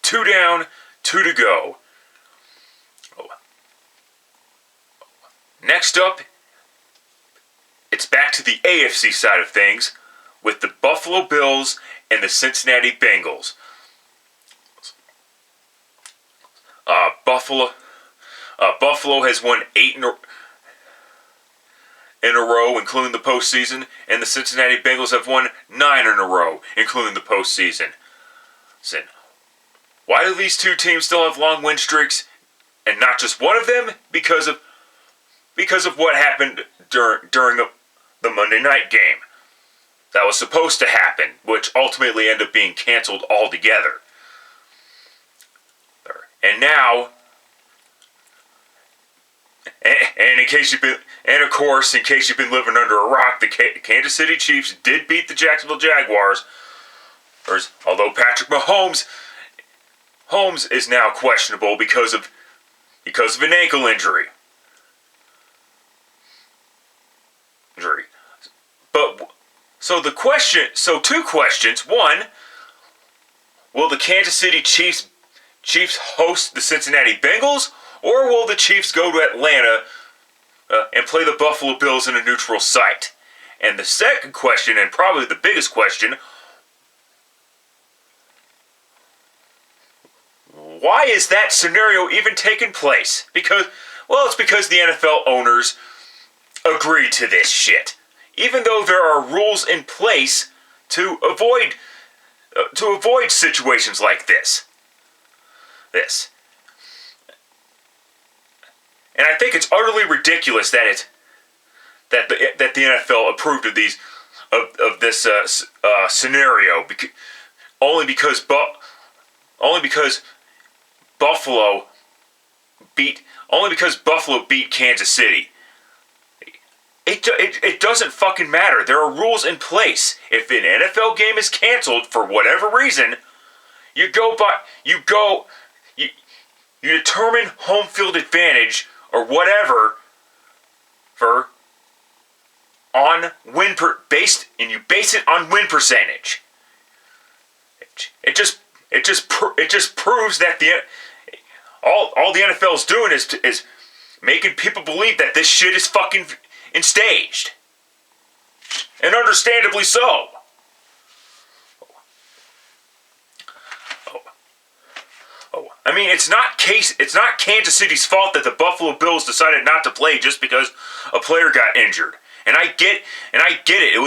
2 down, 2 to go. Next up, it's back to the AFC side of things with the Buffalo Bills and the Cincinnati Bengals. Buffalo has won 8 in a row, including the postseason, and the Cincinnati Bengals have won 9 in a row, including the postseason. Why do these two teams still have long win streaks, and not just one of them? Because of what happened during the Monday night game. That was supposed to happen, which ultimately ended up being canceled altogether. And now, and in case you've been living under a rock, the Kansas City Chiefs did beat the Jacksonville Jaguars. Although Patrick Mahomes is now questionable because of an ankle injury. But so two questions. One, will the Kansas City Chiefs host the Cincinnati Bengals, or will the Chiefs go to Atlanta and play the Buffalo Bills in a neutral site? And the second question, and probably the biggest question, why is that scenario even taking place? It's because the NFL owners agreed to this shit. Even though there are rules in place to avoid situations like this. And I think it's utterly ridiculous that the NFL approved of this scenario only because Buffalo beat Kansas City. It doesn't fucking matter. There are rules in place. If an NFL game is canceled for whatever reason, you determine home field advantage or whatever base it on win percentage. It just proves that all the NFL is doing is making people believe that this shit is fucking staged, and understandably so. I mean, it's not Kansas City's fault that the Buffalo Bills decided not to play just because a player got injured. And I get it. It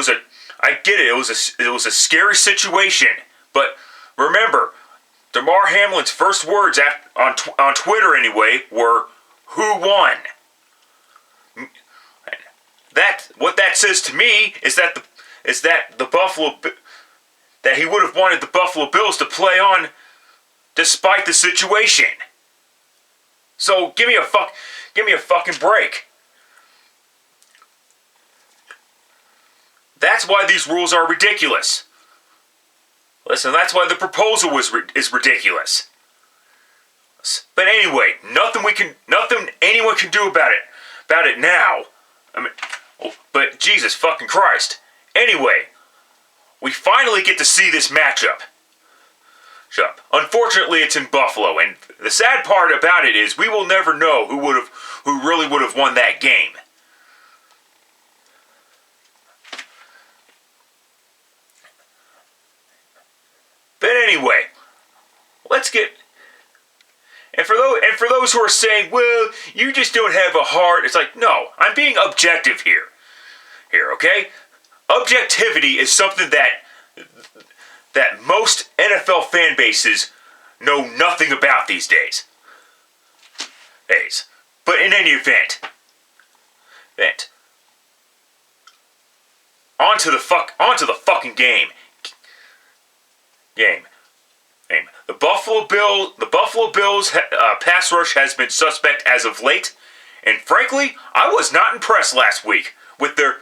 was a scary situation. But remember, Damar Hamlin's first words on Twitter anyway were, "Who won?" What that says to me is that he would have wanted the Buffalo Bills to play on despite the situation. So give me a fucking break. That's why these rules are ridiculous. Listen, that's why the proposal is ridiculous. But anyway, nothing anyone can do about it now. I mean, but Jesus fucking Christ. Anyway, we finally get to see this matchup. Unfortunately, it's in Buffalo, and the sad part about it is we will never know who really would have won that game. But anyway, let's get. And for those who are saying, "Well, you just don't have a heart," it's like, no, I'm being objective here. Okay? Objectivity is something that most NFL fan bases know nothing about these days. But in any event, onto the fucking game. The Buffalo Bills pass rush has been suspect as of late, and frankly, I was not impressed last week with their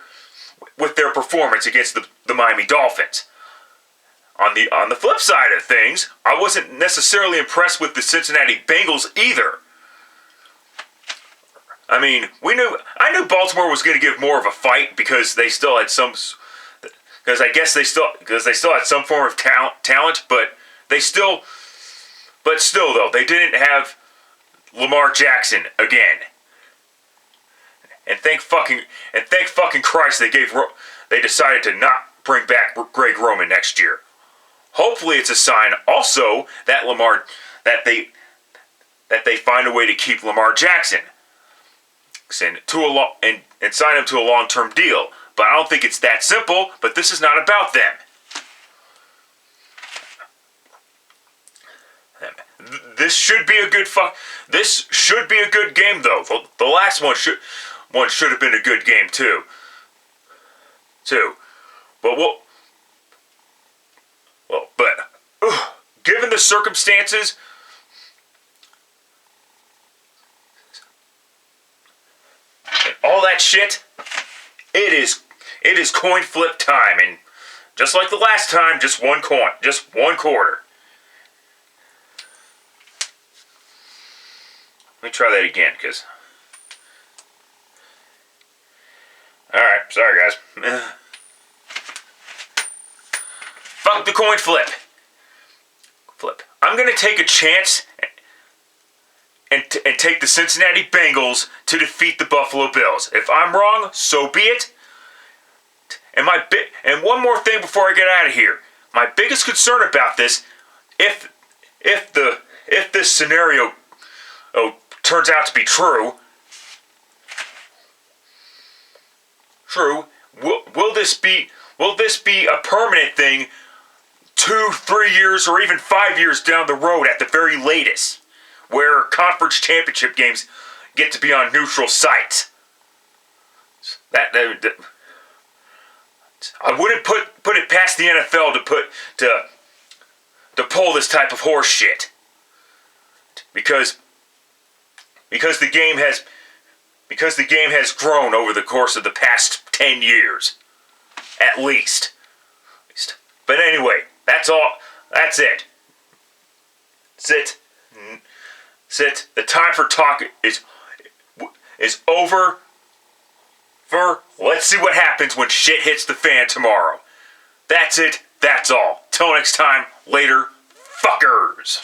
performance against the Miami Dolphins. On the flip side of things, I wasn't necessarily impressed with the Cincinnati Bengals either. I mean, I knew Baltimore was going to give more of a fight because they still had some form of talent, but But still, though, they didn't have Lamar Jackson again. And thank fucking Christ they decided to not bring back Greg Roman next year. Hopefully, it's a sign also that they find a way to keep Lamar Jackson and sign him to a long-term deal. But I don't think it's that simple. But this is not about them. This should be a good game, though. The last one should have been a good game too. But given the circumstances, and all that shit, it is coin flip time, and just like the last time, just one coin, just one quarter. Let me try that again, because... Alright, sorry guys. Fuck the coin flip. I'm going to take a chance and take the Cincinnati Bengals to defeat the Buffalo Bills. If I'm wrong, so be it. And one more thing before I get out of here. My biggest concern about this, if this scenario turns out to be true, will this be a permanent thing 2, 3 years, or even 5 years down the road at the very latest, where conference championship games get to be on neutral sites? I wouldn't put it past the NFL to pull this type of horse shit, because the game has grown over the course of the past 10 years, at least. But anyway, that's all. That's it. Sit. The time for talk is over. Let's see what happens when shit hits the fan tomorrow. That's it. That's all. Till next time. Later, fuckers.